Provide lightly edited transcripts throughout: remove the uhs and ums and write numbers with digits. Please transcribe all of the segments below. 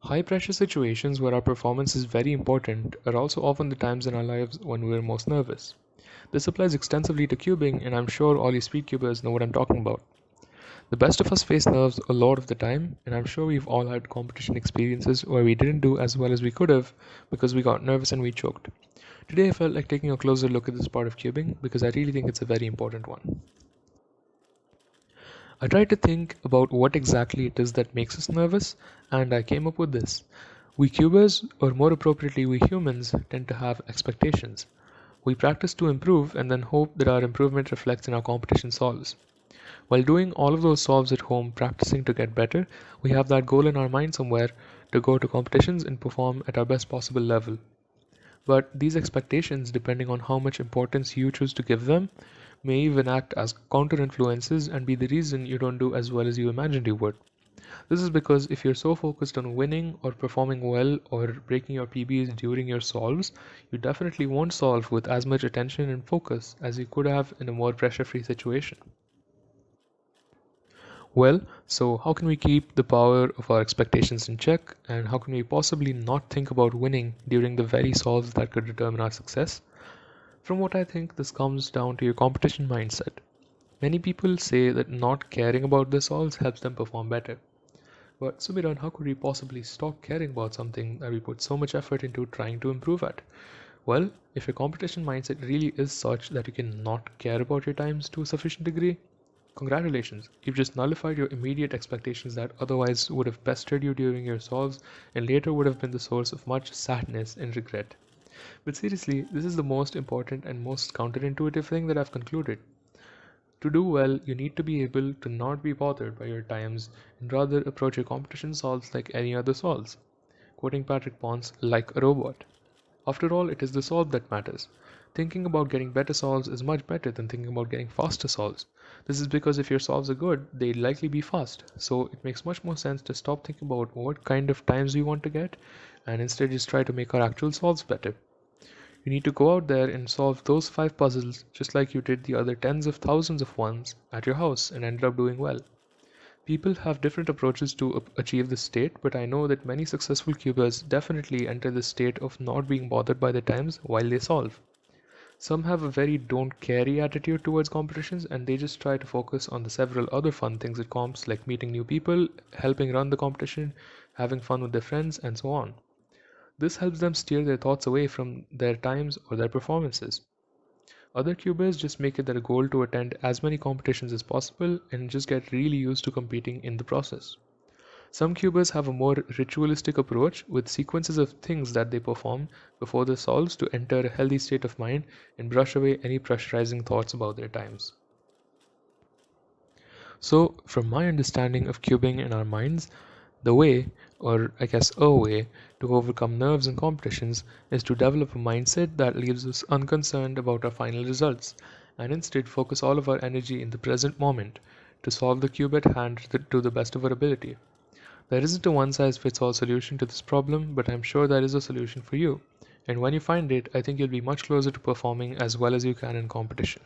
High pressure situations where our performance is very important are also often the times in our lives when we are most nervous. This applies extensively to cubing, and I'm sure all you speed cubers know what I'm talking about. The best of us face nerves a lot of the time, and I'm sure we've all had competition experiences where we didn't do as well as we could have because we got nervous and we choked. Today I felt like taking a closer look at this part of cubing because I really think it's a very important one. I tried to think about what exactly it is that makes us nervous, and I came up with this. We cubers, or more appropriately we humans, tend to have expectations. We practice to improve and then hope that our improvement reflects in our competition solves. While doing all of those solves at home, practicing to get better, we have that goal in our mind somewhere to go to competitions and perform at our best possible level. But these expectations, depending on how much importance you choose to give them, may even act as counter influences and be the reason you don't do as well as you imagined you would. This is because if you're so focused on winning or performing well or breaking your PBs during your solves, you definitely won't solve with as much attention and focus as you could have in a more pressure free situation. Well, so how can we keep the power of our expectations in check, and how can we possibly not think about winning during the very solves that could determine our success? From what I think, this comes down to your competition mindset. Many people say that not caring about their solves helps them perform better. But Sumiran, how could we possibly stop caring about something that we put so much effort into trying to improve at? Well, if your competition mindset really is such that you cannot care about your times to a sufficient degree, congratulations, you've just nullified your immediate expectations that otherwise would have pestered you during your solves and later would have been the source of much sadness and regret. But seriously, this is the most important and most counterintuitive thing that I've concluded. To do well, you need to be able to not be bothered by your times and rather approach your competition solves like any other solves. Quoting Patrick Ponce, like a robot. After all, it is the solve that matters. Thinking about getting better solves is much better than thinking about getting faster solves. This is because if your solves are good, they'll likely be fast. So it makes much more sense to stop thinking about what kind of times we want to get and instead just try to make our actual solves better. You need to go out there and solve those 5 puzzles just like you did the other tens of thousands of ones at your house and ended up doing well. People have different approaches to achieve this state, but I know that many successful cubers definitely enter the state of not being bothered by the times while they solve. Some have a very don't carey attitude towards competitions and they just try to focus on the several other fun things at comps like meeting new people, helping run the competition, having fun with their friends, and so on. This helps them steer their thoughts away from their times or their performances. Other cubers just make it their goal to attend as many competitions as possible and just get really used to competing in the process. Some cubers have a more ritualistic approach with sequences of things that they perform before the solves to enter a healthy state of mind and brush away any pressurizing thoughts about their times. So, from my understanding of cubing in our minds, the way, or I guess a way, to overcome nerves in competitions is to develop a mindset that leaves us unconcerned about our final results and instead focus all of our energy in the present moment to solve the cube at hand to the best of our ability. There isn't a one size fits all solution to this problem, but I'm sure there is a solution for you. And when you find it, I think you'll be much closer to performing as well as you can in competition.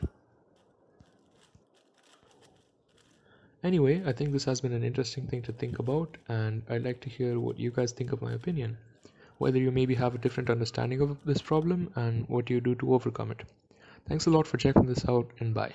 Anyway, I think this has been an interesting thing to think about, and I'd like to hear what you guys think of my opinion. Whether you maybe have a different understanding of this problem and what you do to overcome it. Thanks a lot for checking this out, and bye.